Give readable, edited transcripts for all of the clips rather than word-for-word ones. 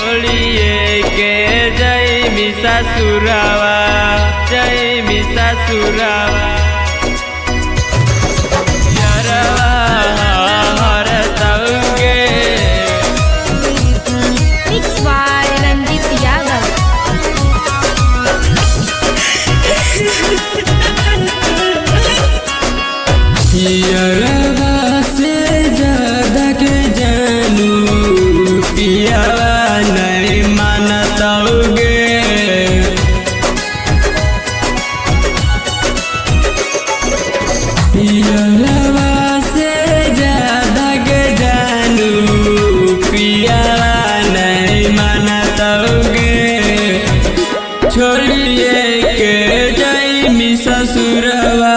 छोड़िए के जय मिसा सुरावा, जय मिसा सुरावा। पियरवा से ज्यादा के जानू पियवा नहीं मानतोगे। पियरवा से ज्यादा के जानू पियवा नहीं मानतोगे। छोड़िए के जय मिसा सुरवा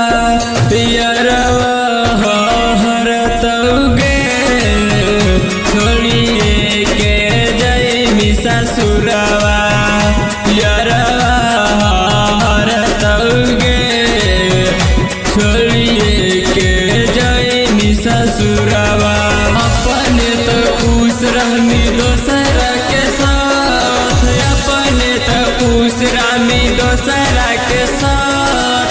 पियरवा सुरावा पियरवा हरतोगे। छोड़िए के जय मिसा सुरावा। अपने तो खुश रहमी दोसरा के साथ, अपने तो खुश रहमी दोसरा के साथ।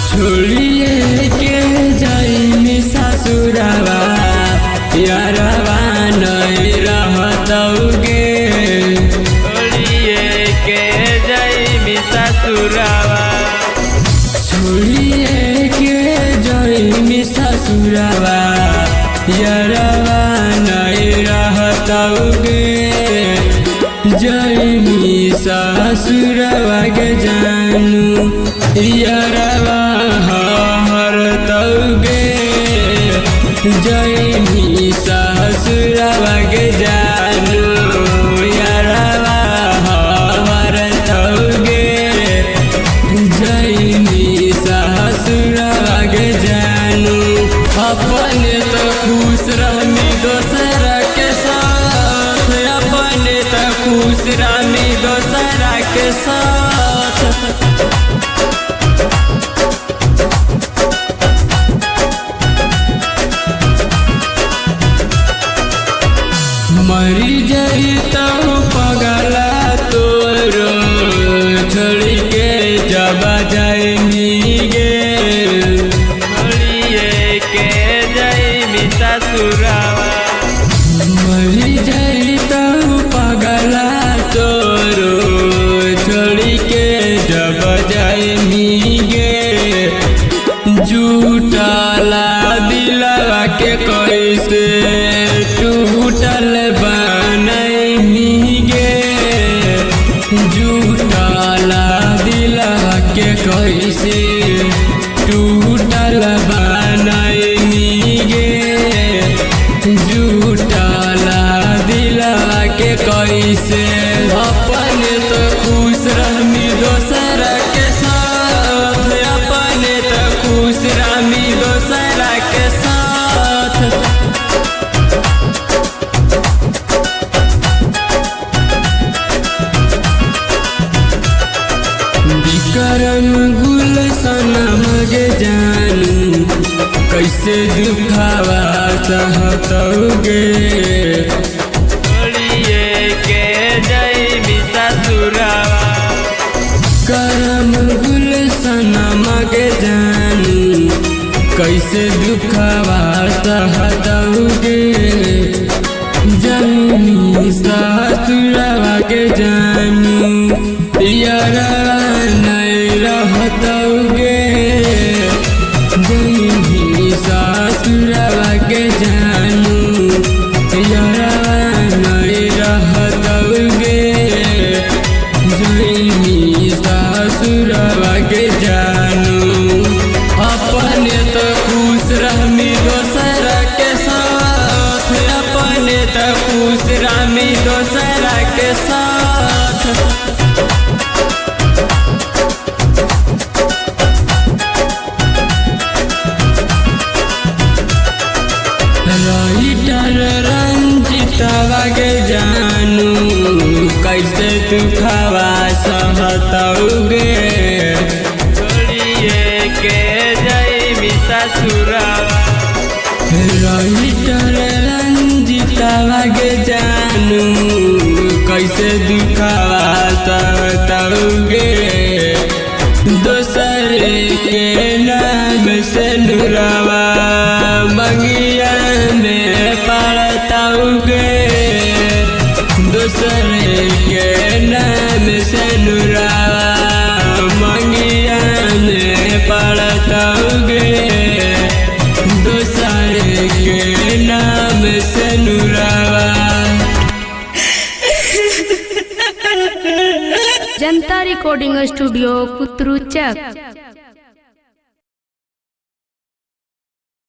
छोड़िए के जय मिसा सुरावा पियरवा नहीं रहतोगे। छोड़िए के जय मिसा सुरावा, छोड़िए के जय मिसा सुरावा पियरवा नहीं रहतोगे। जय मिसा सुरावा के जानू पियरवा हरतोगे। जय मिसा सुरावा के जानू पियरवा हरतोगे। जय मिसा सुरावा के जानू। अपने तो खुश रहमी दोसरा के साथ, अपने तो खुश रहमी दोसरा के साथ। मरी जाई तो पगला तोरो छोड़ी के जब जाएंगे। छोड़िए के जय मिसा सुरावा, मरी जाई तो पगला तोरो छोड़ी के जब जाएंगे। झूठला दिलवा के कैसे टूटल बनैगे। झूठला दिलवा के कैसे टूटल बनैगे। झूठला दिलवा के कैसे। अपने तो खुश रहमी दोसरा के साथ, अपने तो खुश रहमी दोसरा के साथ। विक्रम गुलशन मगे जानू कैसे दुखावा सहतोगे। छोड़िए के जय मिसा सुरावा, करम गुलशन मगे जानू कैसे दुखावा सहतोगे। जय मिसा सुरावा के जानू पियरवा नहीं रहतोगे। जय मिसा सुरावा के जानू पियरवा नहीं रहतोगे। जय मिसा सुरावा के जानू। अपने तो खुश रहमी दोसरा के साथ, अपने तो खुश रहमी दोसरा के साथ। के जानू कैसे दुखवा सहतोगे। सुरावा राइटर रंजिता के जानू कैसे दुखावा तौगे दोसर के नाम से नुरावा मंगिया में पड़ताऊगे दोसर के नाम से नुरावा मंगिया में पड़ताऊगे दोसर के नाम से नुरावा। जनता रिकॉर्डिंग स्टूडियो कुतरू चक।